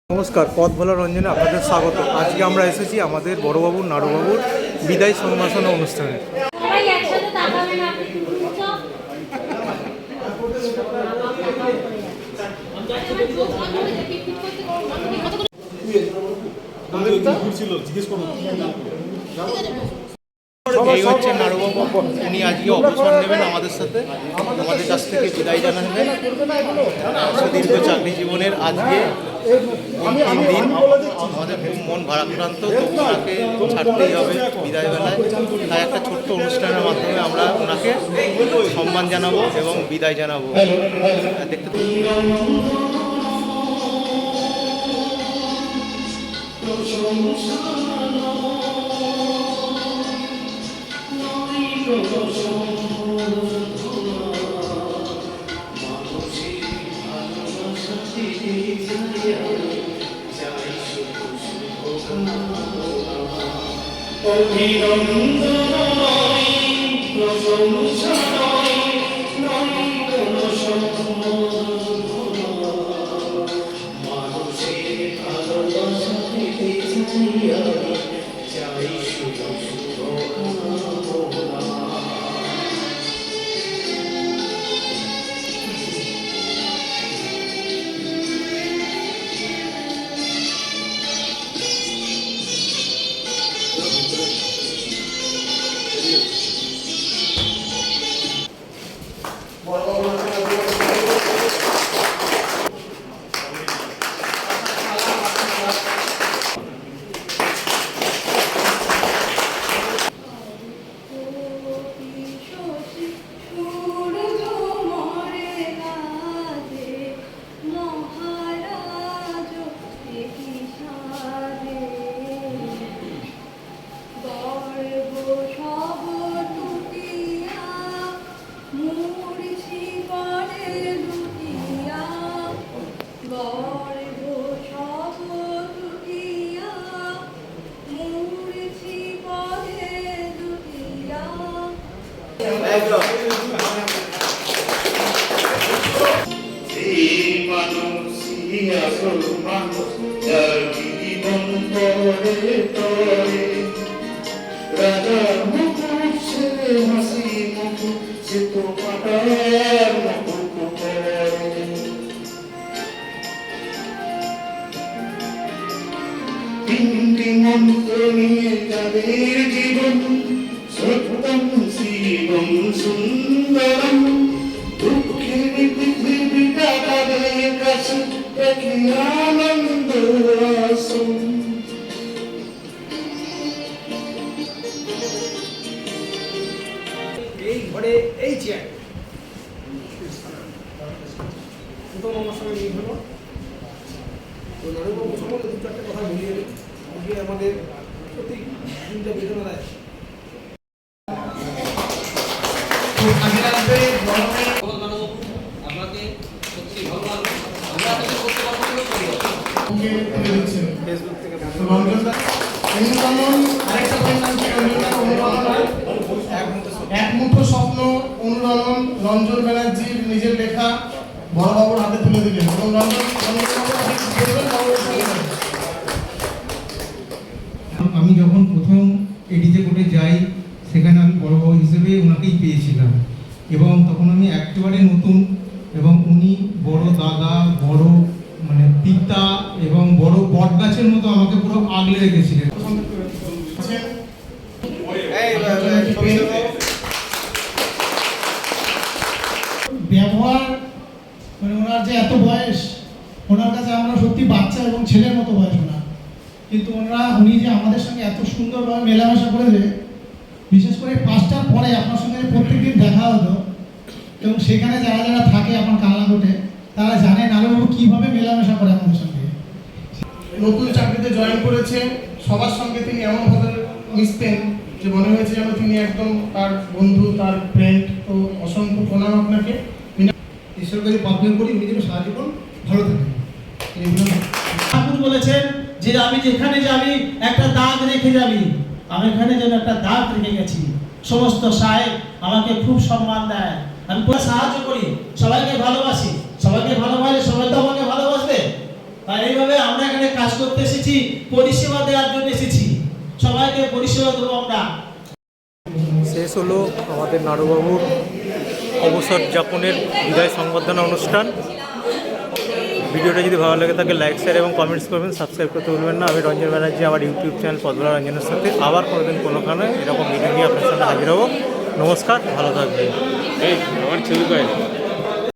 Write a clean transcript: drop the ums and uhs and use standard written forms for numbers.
নমস্কার, পথ ভোলা রঞ্জনে আপনাদের স্বাগত। আজকে আমরা এসেছি আমাদের বড়বাবুর নাড়ুবাবুর বিদায় সম্ভাষণ অনুষ্ঠানে। এই হচ্ছে নাড়ুবাবু, উনি আজকে অবসর নেবেন আমাদের সাথে, আমাদের কাছ থেকে বিদায় জানাবেন। সুদীর্ঘ চাকরি জীবনের আজকে অন্তিম দিন, আমাদের খুব মন ভারাক্রান্ত, তবু ওনাকে ছাড়তেই হবে বিদায় বেলায়। তাই একটা ছোট্ট অনুষ্ঠানের মাধ্যমে আমরা ওনাকে সম্মান জানাবো এবং বিদায় জানাবো। দেখতে তিনটি মন্ত্র নিয়ে তাদের জীবন সত্যম শিবম সুন্দরম দুঃখের পৃথিবীটা তাদের কাছে একই আনন্দ আসন। এই ঘরে এই চেয়ার প্রথম আমার সঙ্গে মিট হলো। তো নাড়ুবাবু সম্বন্ধে দু চারটে কথা বলিয়ে আজকে আমাদের সত্যি দিনটা বেদনা দেয়। আপনাকে সত্যি ভালো লাগলো। আমরা আপনাদের করতে পারবো ফেসবুক থেকে এক মুঠো স্বপ্ন অনুরণন রঞ্জন ব্যানার্জির নিজের লেখা বড়বাবুর হাতে তুলে দিলেন এবং আমি যখন প্রথম এডিজে কোর্টে যাই সেখানে আমি বড়বাবু হিসেবে ওনাকেই পেয়েছিলাম এবং তখন আমি একেবারে নতুন এবং উনি বড় দাদা, বড় মানে পিতা এবং বড় বট গাছের মতো আমাকে পুরো আগলে রেখেছিলেন। ব্যবহার মানে ওনার যে এত বয়স, ওনার কাছে আমরা সত্যি বাচ্চা এবং ছেলের মতো বয়স ওনার, কিন্তু উনি যে আমাদের সঙ্গে এত সুন্দরভাবে মেলামেশা করেছে, বিশেষ করে 5টার পরে আপনার সঙ্গে প্রত্যেকদিন দেখা হতো এবং সেখানে যারা যারা থাকে আপনার কালনাকোটে তারা জানে নাড়ুবাবু কীভাবে মেলামেশা করে আমাদের সঙ্গে। নতুন চাকরিতে জয়েন করেছে, সবার সঙ্গে তিনি এমনভাবে মিশতেন যে মনে হয়েছে যেন তিনি একদম তার বন্ধু, তার ফ্রেন্ড। তো অসংখ্য প্রণাম আপনাকে। ঈশ্বরকে প্রার্থনা করি উনি যেন সারা জীবন ভালো থাকেন। ঠাকুর বলেছেন যে আমি যেখানে যাবি একটা দাগ রেখে যাবি, আমি এখানে যেন একটা দাগ রেখে গেছি। সমস্ত সাহেব আমাকে খুব সম্মান দেয়, আমি পুরো সাহায্য করি, সবাইকে ভালোবাসি, সবাইকে ভালোবাসলে সবাই তো আমাকে ভালোবাসবে। তাই এইভাবে আমরা এখানে করতে এসেছি, পরিষেবা দেওয়ার জন্য এসেছি। সবাইকে পরিষেবা দেবো আমরা। শেষ হলো আমাদের নাড়ুবাবুর অবসর যাপনের বিদায় সংবর্ধনা অনুষ্ঠান। ভিডিওটা যদি ভালো লাগে থাকে লাইক শেয়ার এবং কমেন্টস করবেন, সাবস্ক্রাইব করতে ভুলবেন না। আমি রঞ্জন ব্যানার্জি, আমার ইউটিউব চ্যানেল পদ্মরা রঞ্জনের সাথে আবার কোনোদিন কোনোখানে এরকম ভিডিও নিয়ে আপনার সাথে হাজির হব। নমস্কার, ভালো থাকবেন। এই আমার ছবি পাই